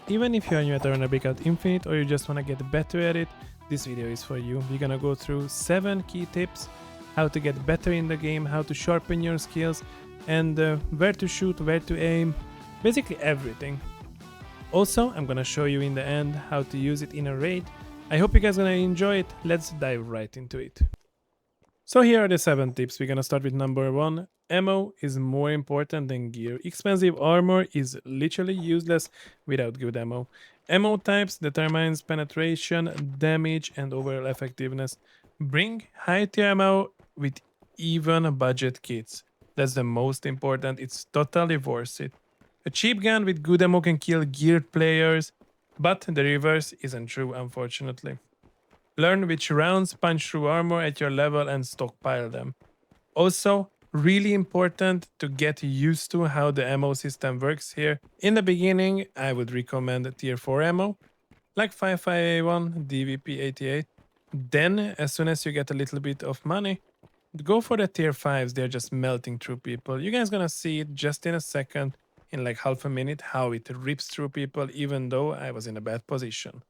Even if you are new at Arena Breakout Infinite or you just want to get better at it, this video is for you. We're gonna go through 7 key tips, how to get better in the game, how to sharpen your skills, and where to shoot, where to aim, basically everything. Also, I'm gonna show you in the end how to use it in a raid. I hope you guys gonna enjoy it. Let's dive right into it. So here are the 7 tips. We're gonna start with number 1. Ammo is more important than gear. Expensive armor is literally useless without good ammo. Ammo types determines penetration, damage, and overall effectiveness. Bring high tier ammo with even budget kits. That's the most important. It's totally worth it. A cheap gun with good ammo can kill geared players, but the reverse isn't true, unfortunately. Learn which rounds punch through armor at your level and stockpile them. Also, really important to get used to how the ammo system works here. In the beginning, I would recommend tier 4 ammo, like 55A1, DVP88. Then, as soon as you get a little bit of money, go for the tier 5s, they're just melting through people. You guys gonna see it just in a second, in like half a minute, how it rips through people even though I was in a bad position.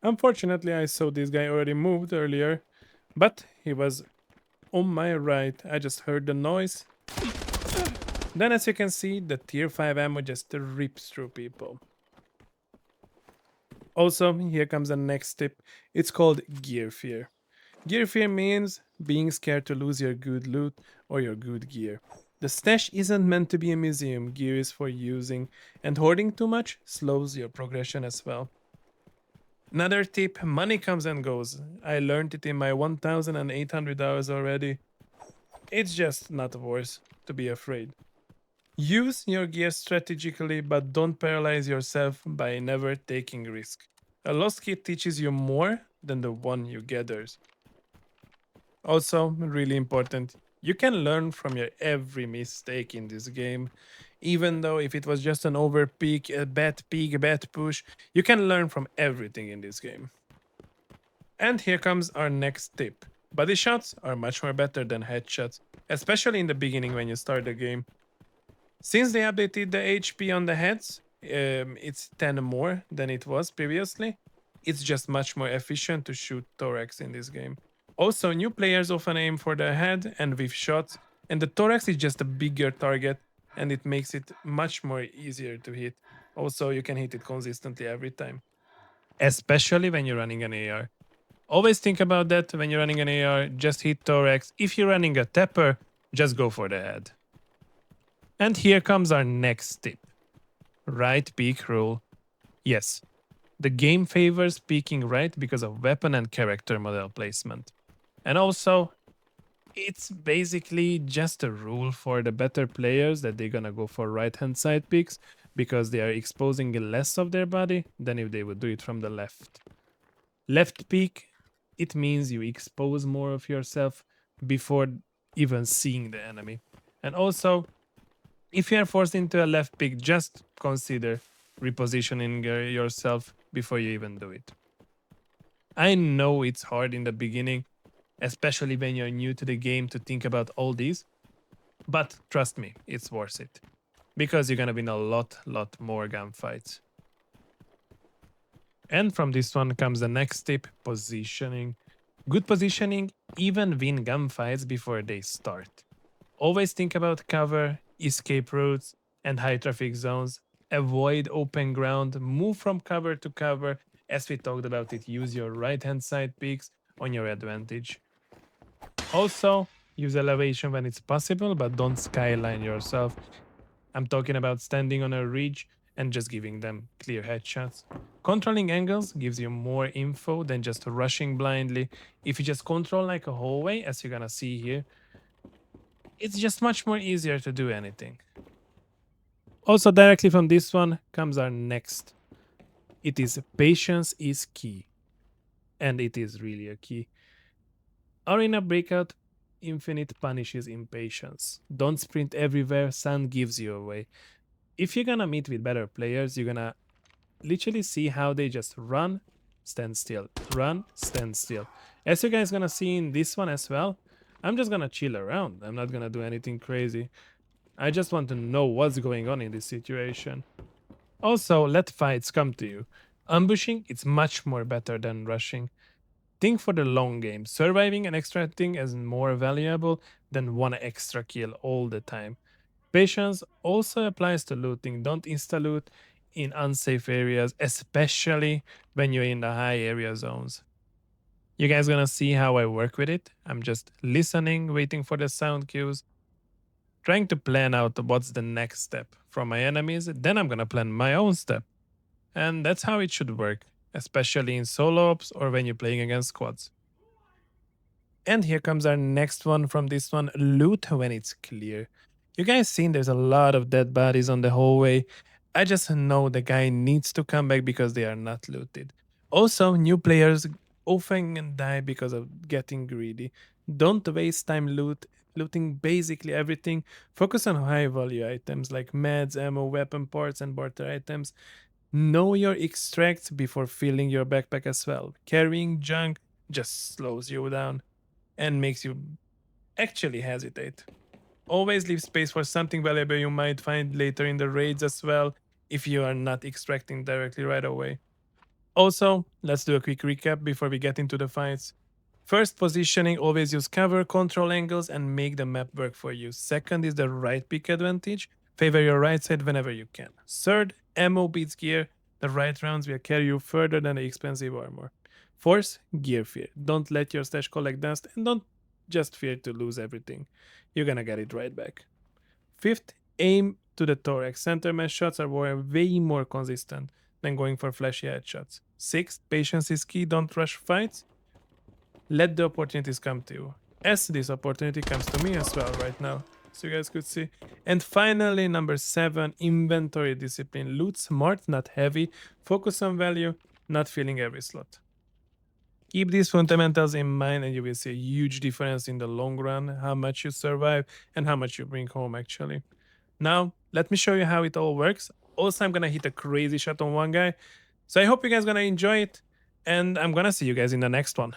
Unfortunately, I saw this guy already moved earlier, but he was on my right. I just heard the noise. Then as you can see, the tier 5 ammo just rips through people. Also, here comes the next tip. It's called gear fear. Gear fear means being scared to lose your good loot or your good gear. The stash isn't meant to be a museum, gear is for using, and hoarding too much slows your progression as well. Another tip, money comes and goes. I learned it in my 1800 hours already. It's just not worth to be afraid. Use your gear strategically, but don't paralyze yourself by never taking risk. A lost kit teaches you more than the one you gathers. Also, really important, you can learn from your every mistake in this game. Even though if it was just an overpeak, a bad peek, a bad push, you can learn from everything in this game. And here comes our next tip. Body shots are much more better than headshots, especially in the beginning when you start the game. Since they updated the HP on the heads, it's 10 more than it was previously. It's just much more efficient to shoot thorax in this game. Also, new players often aim for the head and with shots, and the thorax is just a bigger target, and it makes it much more easier to hit. Also, you can hit it consistently every time, especially when you're running an AR. Always think about that when you're running an AR, just hit thorax. If you're running a tapper, just go for the head. And here comes our next tip. Right peek rule. Yes, the game favors peeking right because of weapon and character model placement. And also, it's basically just a rule for the better players that they're gonna go for right hand side peeks because they are exposing less of their body than if they would do it from the left. Left peek, it means you expose more of yourself before even seeing the enemy. And also, if you are forced into a left peek, just consider repositioning yourself before you even do it. I know it's hard in the beginning, especially when you're new to the game, to think about all these, but trust me, it's worth it because you're gonna win a lot more gunfights. And from this one comes the next tip, positioning. Good positioning even win gunfights before they start. Always think about cover, escape routes, and high traffic zones. Avoid open ground, move from cover to cover. As we talked about it, use your right hand side peaks on your advantage. Also, use elevation when it's possible, but don't skyline yourself. I'm talking about standing on a ridge and just giving them clear headshots. Controlling angles gives you more info than just rushing blindly. If you just control like a hallway, as you're gonna see here, it's just much more easier to do anything. Also, directly from this one comes our next. It is patience is key. And it is really a key. Arena Breakout Infinite punishes impatience. Don't sprint everywhere, sun gives you away. If you're gonna meet with better players, you're gonna literally see how they just run, stand still, run, stand still. As you guys gonna see in this one as well, I'm just gonna chill around. I'm not gonna do anything crazy. I just want to know what's going on in this situation. Also, let fights come to you. Ambushing is much more better than rushing. Think for the long game. Surviving and extracting is more valuable than one extra kill all the time. Patience also applies to looting. Don't insta loot in unsafe areas, especially when you're in the high area zones. You guys gonna see how I work with it. I'm just listening, waiting for the sound cues, trying to plan out what's the next step from my enemies. Then I'm gonna plan my own step. And that's how it should work, especially in solo ops or when you're playing against squads. And here comes our next one from this one, loot when it's clear. You guys seen there's a lot of dead bodies on the hallway. I just know the guy needs to come back because they are not looted. Also, new players often die because of getting greedy. Don't waste time looting basically everything. Focus on high value items like meds, ammo, weapon parts, and barter items. Know your extracts before filling your backpack as well. Carrying junk just slows you down and makes you actually hesitate. Always leave space for something valuable you might find later in the raids as well if you are not extracting directly right away. Also, let's do a quick recap before we get into the fights. First, positioning, always use cover, control angles, and make the map work for you. Second is the right pick advantage. Favor your right side whenever you can. Third, ammo beats gear. The right rounds will carry you further than the expensive armor. Fourth, gear fear. Don't let your stash collect dust and don't just fear to lose everything. You're gonna get it right back. Fifth, aim to the thorax. Center mass shots are way more consistent than going for flashy headshots. Sixth, patience is key. Don't rush fights. Let the opportunities come to you. As this opportunity comes to me as well right now. So you guys could see. And finally, number 7, inventory discipline. Loot smart, not heavy. Focus on value, not filling every slot. Keep these fundamentals in mind, and you will see a huge difference in the long run, how much you survive and how much you bring home actually. Now, let me show you how it all works. Also, I'm gonna hit a crazy shot on one guy. So I hope you guys gonna enjoy it, and I'm gonna see you guys in the next one.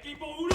Equipo 1.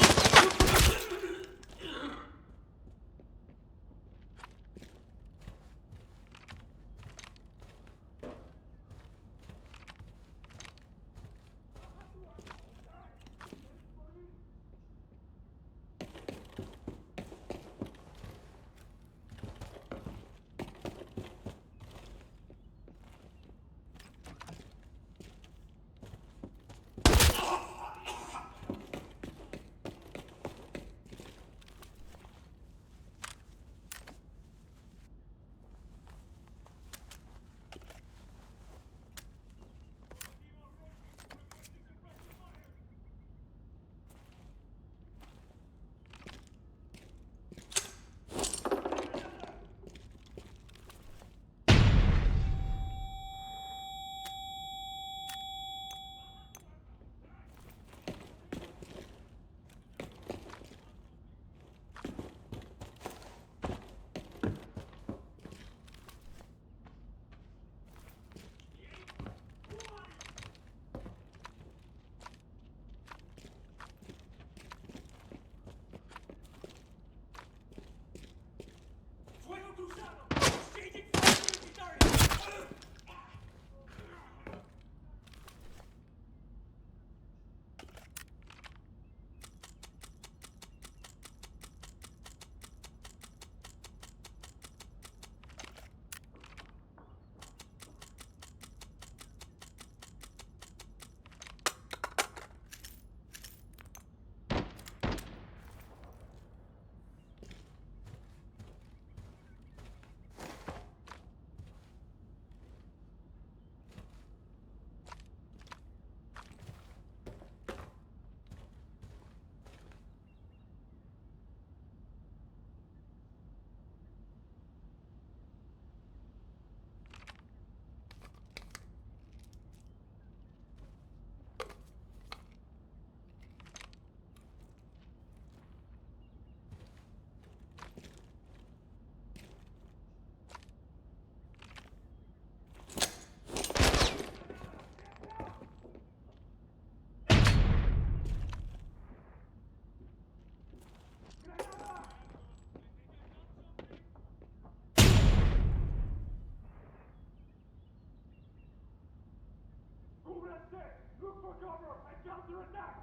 Look for cover and counterattack!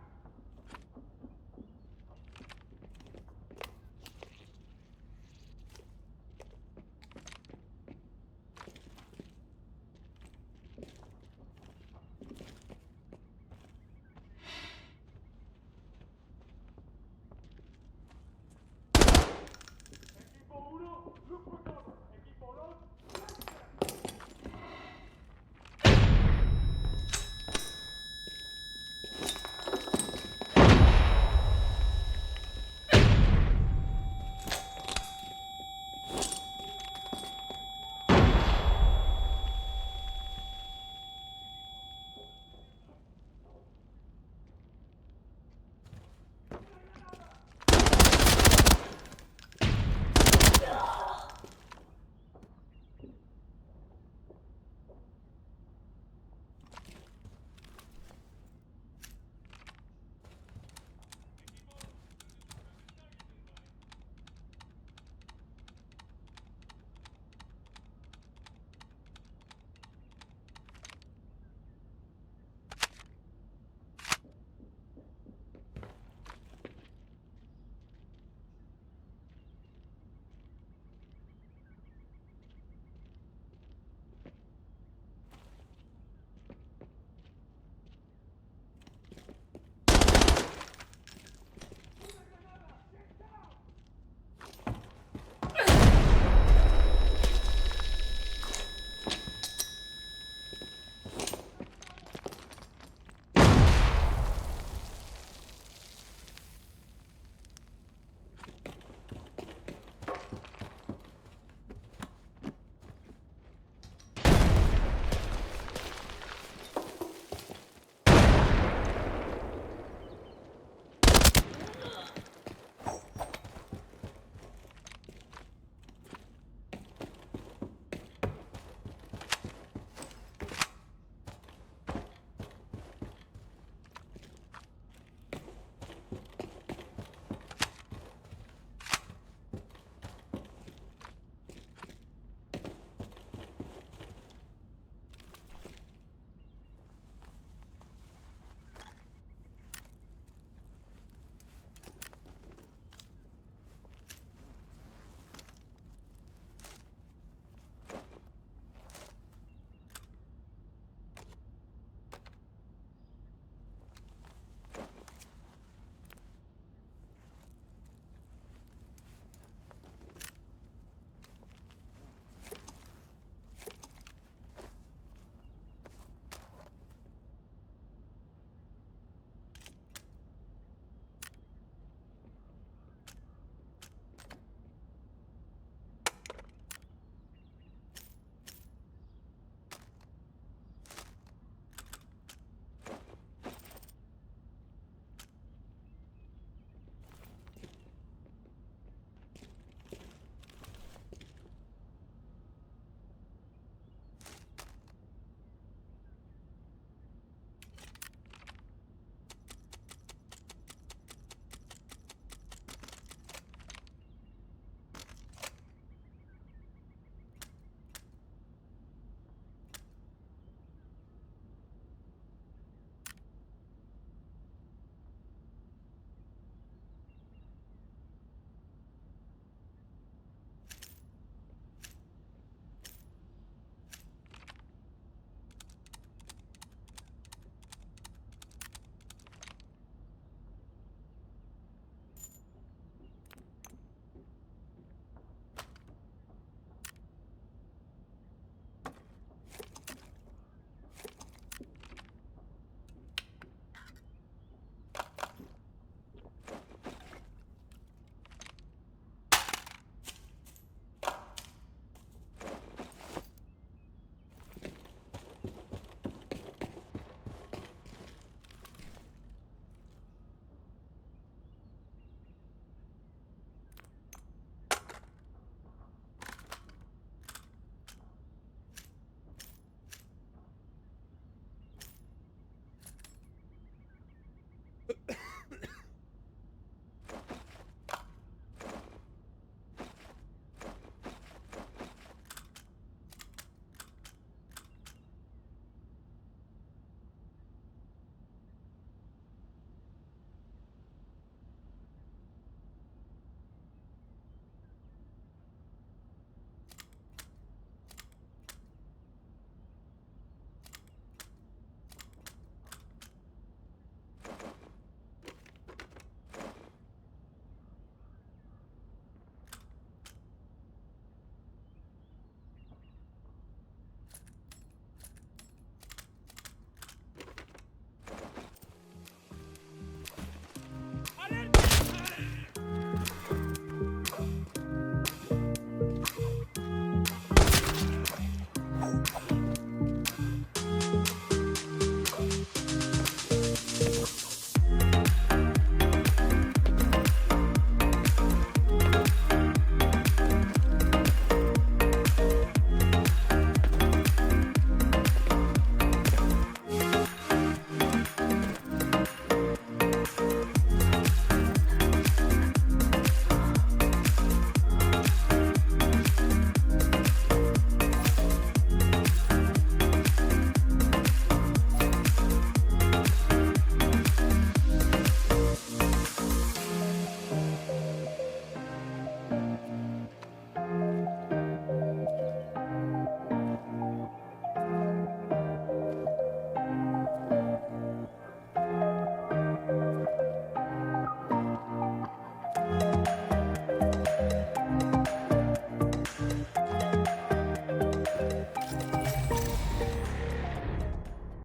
Equipo 1, look for cover. Equipo 2,